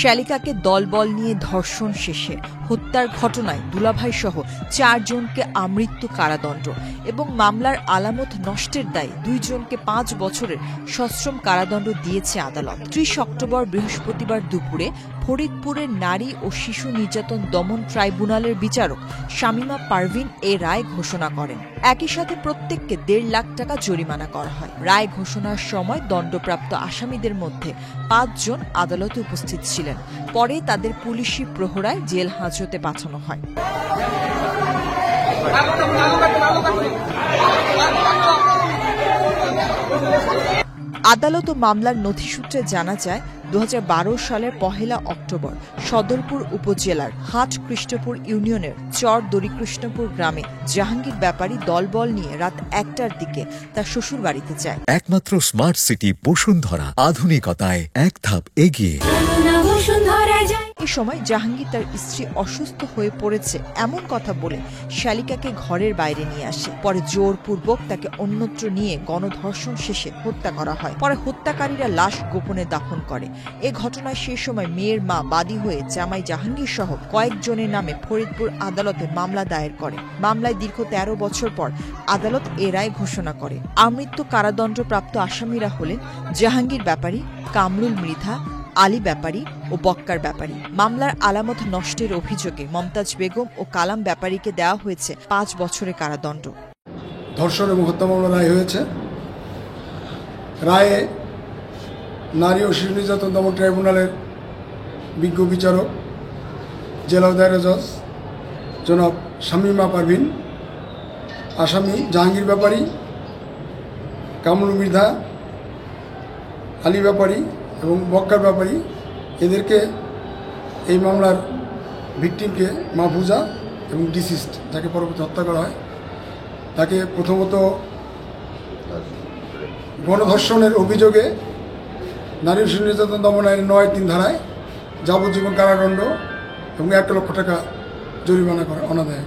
শ্যালিকাকে দলবল নিয়ে ধর্ষণ শেষে হত্যার ঘটনায় দুলাভাই সহ 4 জনকে আমৃত্যু কারাদণ্ড এবং মামলার আলামত নষ্টের দায়ে 2 জনকে 5 বছরের সশ্রম কারাদণ্ড দিয়েছে আদালত। 30 অক্টোবর বৃহস্পতিবার দুপুরে ফরিদপুরের নারী ও শিশু নির্যাতন দমন ট্রাইব্যুনালের বিচারক শামীমা পারভিন এ রায় ঘোষণা করেন। একই সাথে প্রত্যেককে 1.5 লাখ টাকা জরিমানা করা হয়। রায় ঘোষণার সময় দণ্ডপ্রাপ্ত আসামিদের মধ্যে 5 জন আদালতে উপস্থিত ছিলেন। পরে তাদের পুলিশি প্রহরায় জেল হাজতে পাঠানো হয়। আদালত ও মামলার নথিসূত্রে জানা যায় 2012 সালের 1 অক্টোবর সদরপুর উপজেলার হাট কৃষ্ণপুর ইউনিয়নের চর দড়িকৃষ্ণপুর গ্রামে জাহাঙ্গীর ব্যাপারী দলবল নিয়ে রাত 1টার দিকে তার শ্বশুর বাড়িতে যায়। একমাত্র স্মার্ট সিটি বসুন্ধরা, আধুনিকতায় এক ধাপ এগিয়ে। এ সময় জাহাঙ্গীর তার স্ত্রী অসুস্থ হয়ে পড়েছে এমন কথা বলে শ্যালিকাকে ঘরের বাইরে নিয়ে আসে। পরে জোরপূর্বক তাকে অন্যত্র নিয়ে গণধর্ষণ শেষে হত্যা করা হয়। পরে হত্যাকারীরা লাশ গোপনে দাফন করে। এ ঘটনায় সে সময় মেয়ের মা বাদী হয়ে জামাই জাহাঙ্গীর সহ কয়েকজনের নামে ফরিদপুর আদালতে মামলা দায়ের করে। মামলায় দীর্ঘ 13 বছর পর আদালত এ রায় ঘোষণা করে। আমৃত্যু কারাদণ্ডপ্রাপ্ত আসামিরা হলেন জাহাঙ্গীর ব্যাপারী, কামরুল মৃধা, আলী ব্যাপারী ও বক্কার ব্যাপারী। মামলার আলামত নষ্টের অভিযোগে মমতাজ বেগম ও কালাম ব্যাপারীকে দেওয়া হয়েছে 5 বছরের কারাদণ্ড। ধর্ষণ এবং হত্যা মামলা রায় হয়েছে। রায়ে নারী ও শিশু নির্যাতন দমন ট্রাইব্যুনালের বিজ্ঞ বিচারক জেলা দায়রা জজ জনাব শামীমা পারভিন আসামি জাহাঙ্গীর ব্যাপারী, কামরুল মৃধা, আলী ব্যাপারী এবং বক্কার ব্যাপারী এদেরকে এই মামলার ভিকটিমকে মাহফুজা এবং ডিসিস্ট যাকে পরবর্তী হত্যা করা হয় তাকে প্রথমত গণধর্ষণের অভিযোগে নারী শিশু নির্যাতন দমন আইনের 9(3) ধারায় যাবজ্জীবন কারাদণ্ড এবং 1 লক্ষ টাকা জরিমানা করে অনাদায়ে।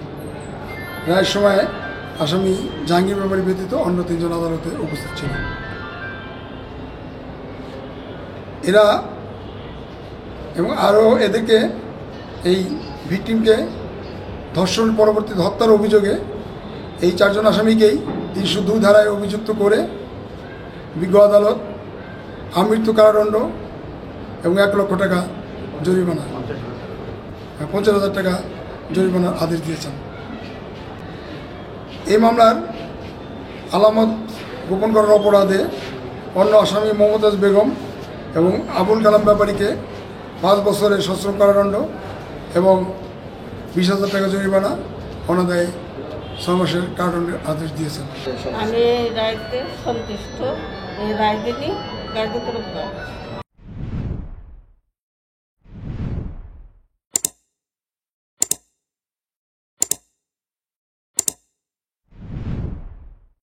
রায়ের সময় আসামি জাহাঙ্গীর ব্যাপারী ব্যতীত অন্য 3 জন আদালতে উপস্থিত ছিলেন। এরা এবং আরও এদেরকে এই ভিকটিমকে ধর্ষণ পরবর্তী হত্যার অভিযোগে এই 4 জন আসামিকেই 302 ধারায় অভিযুক্ত করে বিজ্ঞ আদালত আমৃত্যু কারাদণ্ড এবং 1 লক্ষ টাকা জরিমানা 50,000 টাকা জরিমানার আদেশ দিয়েছেন। এই মামলার আলামত গোপন করার অপরাধে অন্য আসামি মমতাজ বেগম এবং আবুল কালাম ব্যাপারীকে 5 বছরের সশ্রম কারাদণ্ড এবং 20,000 টাকা জরিমানা অনাদায়ে 6 মাসের কারাদণ্ডের আদেশ দিয়েছেন। আমি এই রায়তে সন্তুষ্ট। এই রায় দিনই কার্যকর